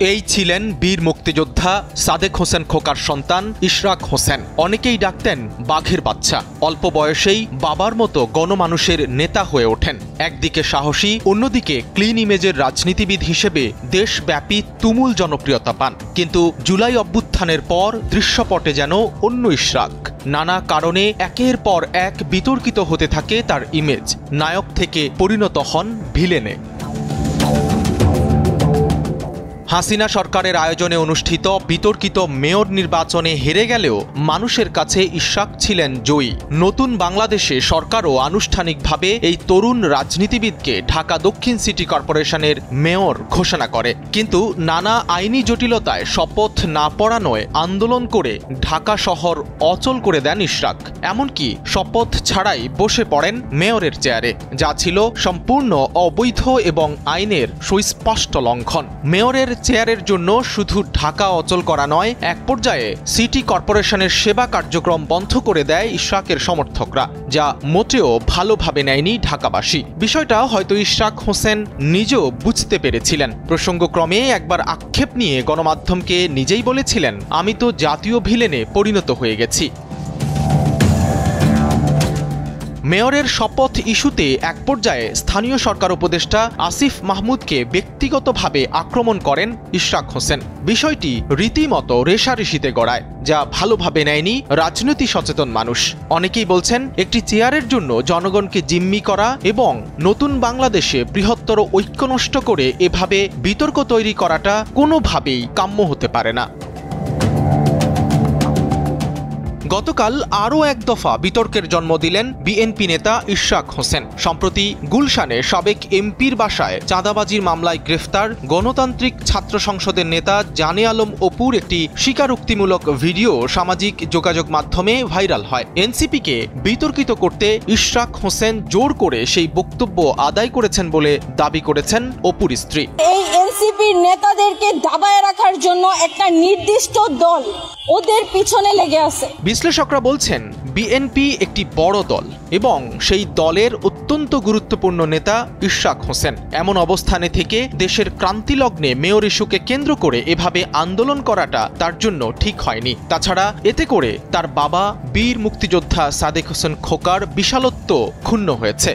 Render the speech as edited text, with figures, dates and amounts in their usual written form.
এই ছিলেন বীর মুক্তিযোদ্ধা সাদেক হোসেন খোকার সন্তান ইশরাক হোসেন। অনেকেই ডাকতেন বাঘের বাচ্চা। অল্প বয়সেই বাবার মতো গণমানুষের নেতা হয়ে ওঠেন। একদিকে সাহসী, অন্যদিকে ক্লিন ইমেজের রাজনীতিবিদ হিসেবে দেশব্যাপী তুমুল জনপ্রিয়তা পান। কিন্তু জুলাই অভ্যুত্থানের পর দৃশ্যপটে যেন অন্য ইশরাক। নানা কারণে একের পর এক বিতর্কিত হতে থাকে তার ইমেজ। নায়ক থেকে পরিণত হন ভিলেনে। হাসিনা সরকারের আয়োজনে অনুষ্ঠিত বিতর্কিত মেয়র নির্বাচনে হেরে গেলেও মানুষের কাছে ইশরাক ছিলেন জয়ী। নতুন বাংলাদেশে সরকারও আনুষ্ঠানিকভাবে এই তরুণ রাজনীতিবিদকে ঢাকা দক্ষিণ সিটি কর্পোরেশনের মেয়র ঘোষণা করে। কিন্তু নানা আইনি জটিলতায় শপথ না পড়ানোয় আন্দোলন করে ঢাকা শহর অচল করে দেন ইশরাক। এমনকি শপথ ছাড়াই বসে পড়েন মেয়রের চেয়ারে, যা ছিল সম্পূর্ণ অবৈধ এবং আইনের সুস্পষ্ট লঙ্ঘন। মেয়রের চেয়ারের জন্য শুধু ঢাকা অচল করা নয়, এক পর্যায়ে সিটি কর্পোরেশনের সেবা কার্যক্রম বন্ধ করে দেয় ইশরাকের সমর্থকরা, যা মোটেও ভালোভাবে নেয়নি ঢাকাবাসী। বিষয়টা হয়তো ইশরাক হোসেন নিজেও বুঝতে পেরেছিলেন। প্রসঙ্গক্রমে একবার আক্ষেপ নিয়ে গণমাধ্যমকে নিজেই বলেছিলেন, আমি তো জাতীয় ভিলেনে পরিণত হয়ে গেছি। মেয়রের শপথ ইস্যুতে এক পর্যায়ে স্থানীয় সরকার উপদেষ্টা আসিফ মাহমুদকে ব্যক্তিগতভাবে আক্রমণ করেন ইশরাক হোসেন। বিষয়টি রীতিমতো রেষারেষিতে গড়ায়, যা ভালোভাবে নেয়নি রাজনীতি সচেতন মানুষ। অনেকেই বলছেন, একটি চেয়ারের জন্য জনগণকে জিম্মি করা এবং নতুন বাংলাদেশে বৃহত্তর ঐক্য নষ্ট করে এভাবে বিতর্ক তৈরি করাটা কোনোভাবেই কাম্য হতে পারে না। গতকাল আরও এক দফা বিতর্কের জন্ম দিলেন বিএনপি নেতা ইশরাক হোসেন। সম্প্রতি গুলশানে সাবেক এমপির বাসায় চাঁদাবাজির মামলায় গ্রেফতার গণতান্ত্রিক ছাত্র সংসদের নেতা জানে আলম অপুর একটি স্বীকারোক্তিমূলক ভিডিও সামাজিক যোগাযোগ মাধ্যমে ভাইরাল হয়। এনসিপিকে বিতর্কিত করতে ইশরাক হোসেন জোর করে সেই বক্তব্য আদায় করেছেন বলে দাবি করেছেন অপুর স্ত্রী। এই এনসিপির নেতাদেরকে দাবায় রাখার জন্য একটা নির্দিষ্ট দল ওদের পিছনে লেগে আছে। বিশ্লেষকরা বলছেন, বিএনপি একটি বড় দল এবং সেই দলের অত্যন্ত গুরুত্বপূর্ণ নেতা ইশরাক হোসেন। এমন অবস্থানে থেকে দেশের ক্রান্তিলগ্নে মেয়র ইস্যুকে কেন্দ্র করে এভাবে আন্দোলন করাটা তার জন্য ঠিক হয়নি। তাছাড়া এতে করে তার বাবা বীর মুক্তিযোদ্ধা সাদেক হোসেন খোকার বিশালত্ব ক্ষুণ্ণ হয়েছে।